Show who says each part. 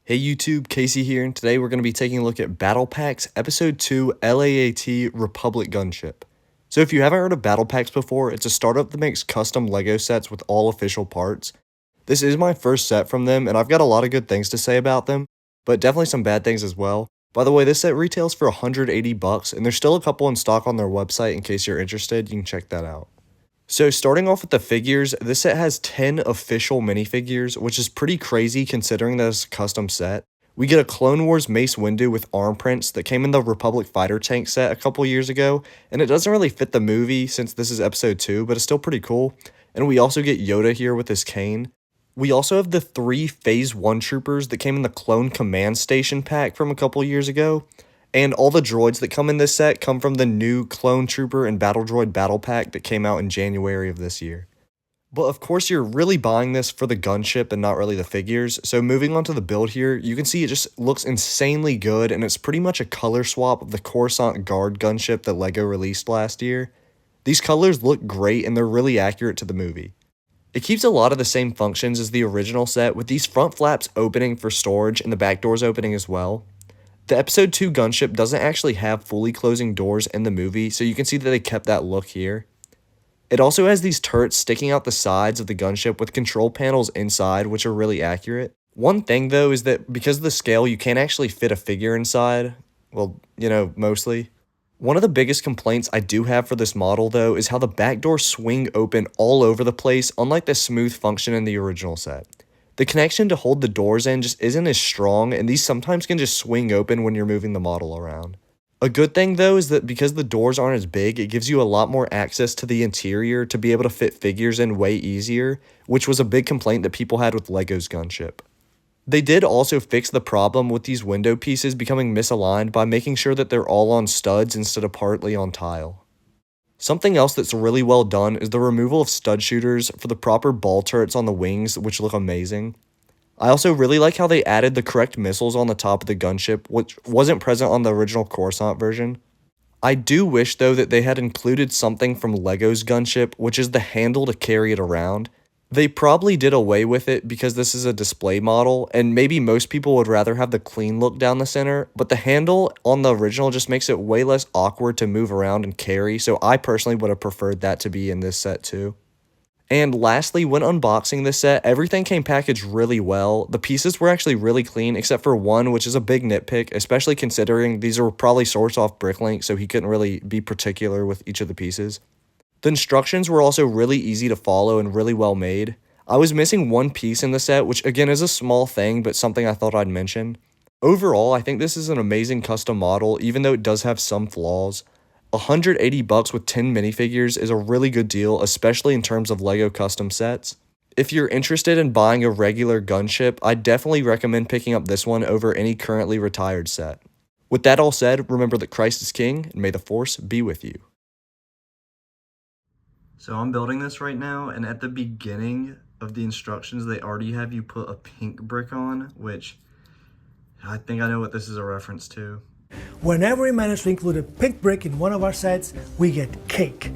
Speaker 1: Hey YouTube, Casey here, and today we're going to be taking a look at BattlePacks Episode 2 LAAT Republic Gunship. So if you haven't heard of BattlePacks before, it's a startup that makes custom LEGO sets with all official parts. This is my first set from them, and I've got a lot of good things to say about them, but definitely some bad things as well. By the way, this set retails for $180, and there's still a couple in stock on their website in case you're interested. You can check that out. So starting off with the figures, this set has 10 official minifigures, which is pretty crazy considering that it's a custom set. We get a Clone Wars Mace Windu with arm prints that came in the Republic Fighter Tank set a couple years ago, and it doesn't really fit the movie since this is episode 2, but it's still pretty cool. And we also get Yoda here with his cane. We also have the 3 Phase 1 troopers that came in the Clone Command Station pack from a couple years ago. And all the droids that come in this set come from the new Clone Trooper and Battle Droid Battle Pack that came out in January of this year. But of course you're really buying this for the gunship and not really the figures, so moving on to the build here, you can see it just looks insanely good and it's pretty much a color swap of the Coruscant Guard gunship that LEGO released last year. These colors look great and they're really accurate to the movie. It keeps a lot of the same functions as the original set, with these front flaps opening for storage and the back doors opening as well. The episode 2 gunship doesn't actually have fully closing doors in the movie, so you can see that they kept that look here. It also has these turrets sticking out the sides of the gunship with control panels inside, which are really accurate. One thing though is that because of the scale, you can't actually fit a figure inside. Well, mostly. One of the biggest complaints I do have for this model though is how the back doors swing open all over the place, unlike the smooth function in the original set. The connection to hold the doors in just isn't as strong, and these sometimes can just swing open when you're moving the model around. A good thing though is that because the doors aren't as big, it gives you a lot more access to the interior to be able to fit figures in way easier, which was a big complaint that people had with LEGO's Gunship. They did also fix the problem with these window pieces becoming misaligned by making sure that they're all on studs instead of partly on tile. Something else that's really well done is the removal of stud shooters for the proper ball turrets on the wings, which look amazing. I also really like how they added the correct missiles on the top of the gunship, which wasn't present on the original Coruscant version. I do wish though that they had included something from LEGO's Gunship, which is the handle to carry it around. They probably did away with it because this is a display model, and maybe most people would rather have the clean look down the center, but the handle on the original just makes it way less awkward to move around and carry, so I personally would have preferred that to be in this set too. And lastly, when unboxing this set, everything came packaged really well. The pieces were actually really clean, except for one, which is a big nitpick, especially considering these are probably sourced off Bricklink, so he couldn't really be particular with each of the pieces. The instructions were also really easy to follow and really well made. I was missing one piece in the set, which again is a small thing, but something I thought I'd mention. Overall, I think this is an amazing custom model, even though it does have some flaws. $180 with 10 minifigures is a really good deal, especially in terms of LEGO custom sets. If you're interested in buying a regular gunship, I'd definitely recommend picking up this one over any currently retired set. With that all said, remember that Christ is King, and may the Force be with you. So I'm building this right now, and at the beginning of the instructions, they already have you put a pink brick on, which I think I know what this is a reference to.
Speaker 2: Whenever we manage to include a pink brick in one of our sets, we get cake.